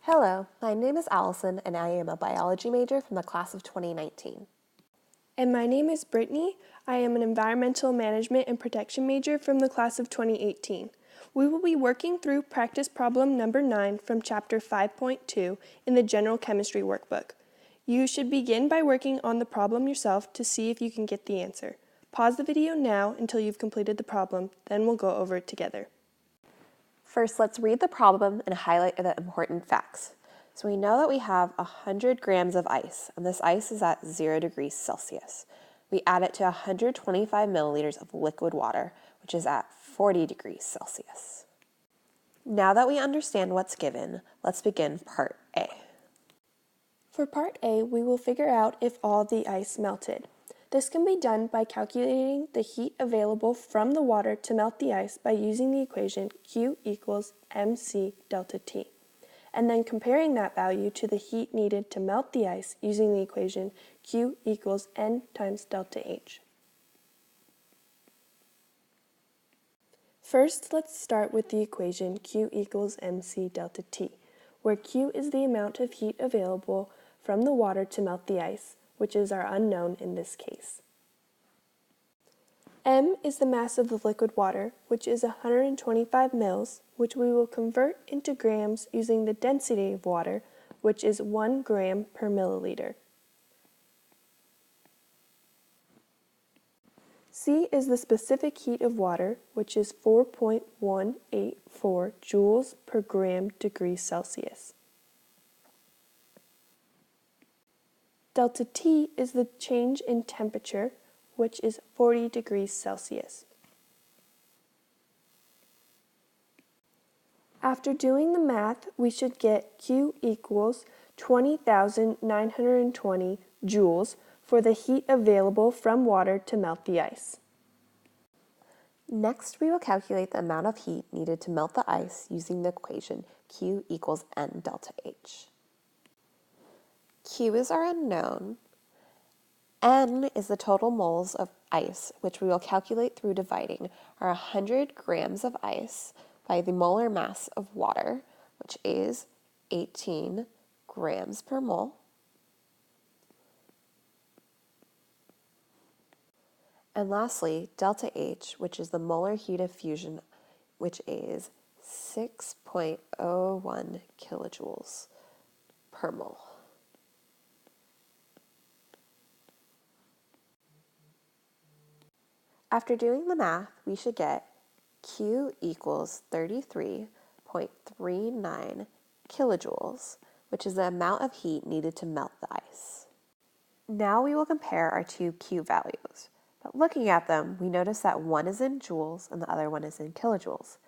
Hello, my name is Allison and I am a biology major from the class of 2019. And my name is Brittany. I am an environmental management and protection major from the class of 2018. We will be working through practice problem number 9 from chapter 5.2 in the general chemistry workbook. You should begin by working on the problem yourself to see if you can get the answer. Pause the video now until you've completed the problem, then we'll go over it together. First, let's read the problem and highlight the important facts. So we know that we have 100 grams of ice, and this ice is at 0 degrees Celsius. We add it to 125 milliliters of liquid water, which is at 40 degrees Celsius. Now that we understand what's given, let's begin part A. For part A, we will figure out if all the ice melted. This can be done by calculating the heat available from the water to melt the ice by using the equation Q equals mc delta T, and then comparing that value to the heat needed to melt the ice using the equation Q equals N times delta H. First, let's start with the equation Q equals mc delta T, where Q is the amount of heat available from the water to melt the ice, which is our unknown in this case. M is the mass of the liquid water, which is 125 mils, which we will convert into grams using the density of water, which is 1 gram per milliliter. C is the specific heat of water, which is 4.184 joules per gram degree Celsius. Delta T is the change in temperature, which is 40 degrees Celsius. After doing the math, we should get Q equals 20,920 joules for the heat available from water to melt the ice. Next, we will calculate the amount of heat needed to melt the ice using the equation Q equals N delta H. Q is our unknown. N is the total moles of ice, which we will calculate through dividing our 100 grams of ice by the molar mass of water, which is 18 grams per mole. And lastly, delta H, which is the molar heat of fusion, which is 6.01 kilojoules per mole. After doing the math, we should get Q equals 33.39 kilojoules, which is the amount of heat needed to melt the ice. Now we will compare our two Q values. But looking at them, we notice that one is in joules and the other one is in kilojoules.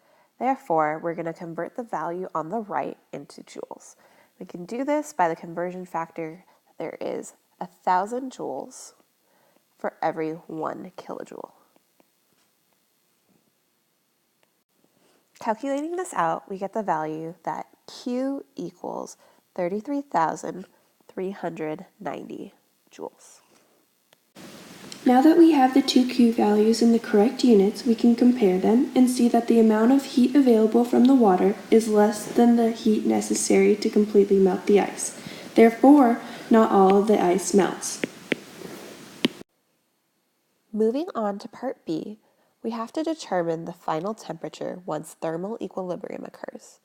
Therefore, we're going to convert the value on the right into joules. We can do this by the conversion factor. There is 1,000 joules for every 1 kilojoule. Calculating this out, we get the value that Q equals 33,390 joules. Now that we have the two Q values in the correct units, we can compare them and see that the amount of heat available from the water is less than the heat necessary to completely melt the ice. Therefore, not all of the ice melts. Moving on to part B, we have to determine the final temperature once thermal equilibrium occurs.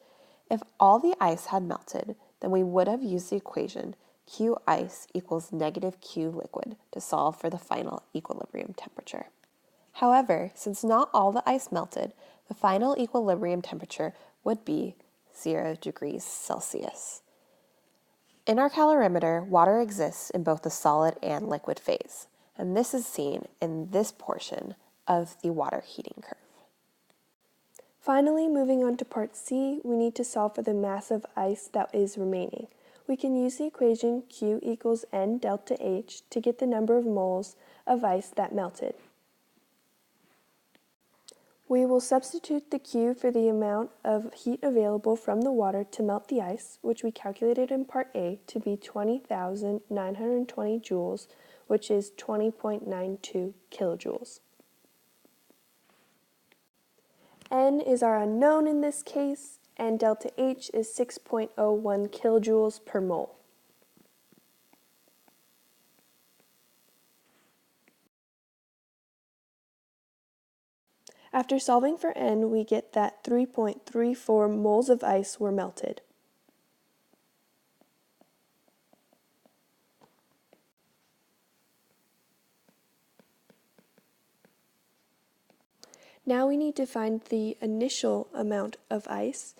If all the ice had melted, then we would have used the equation Q ice equals negative Q liquid to solve for the final equilibrium temperature. However, since not all the ice melted, the final equilibrium temperature would be 0 degrees Celsius. In our calorimeter, water exists in both the solid and liquid phase, and this is seen in this portion of the water heating curve. Finally, moving on to part C, we need to solve for the mass of ice that is remaining. We can use the equation Q equals N delta H to get the number of moles of ice that melted. We will substitute the Q for the amount of heat available from the water to melt the ice, which we calculated in part A to be 20,920 joules, which is 20.92 kilojoules. N is our unknown in this case, and delta H is 6.01 kilojoules per mole. After solving for N, we get that 3.34 moles of ice were melted. Now we need to find the initial amount of ice,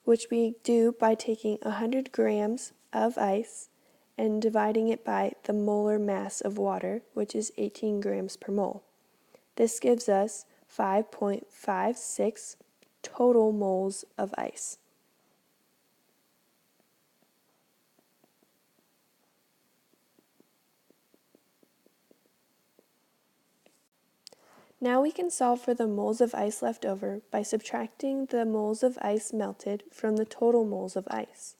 which we do by taking 100 grams of ice and dividing it by the molar mass of water, which is 18 grams per mole. This gives us 5.56 total moles of ice. Now we can solve for the moles of ice left over by subtracting the moles of ice melted from the total moles of ice.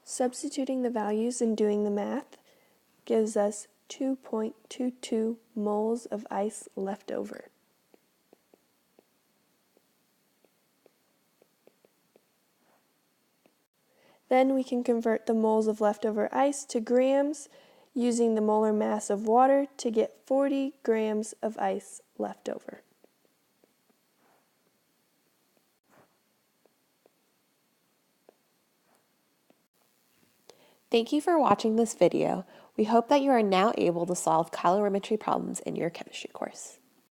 Substituting the values and doing the math gives us 2.22 moles of ice left over. Then we can convert the moles of leftover ice to grams using the molar mass of water to get 40 grams of ice left over. Thank you for watching this video. We hope that you are now able to solve calorimetry problems in your chemistry course.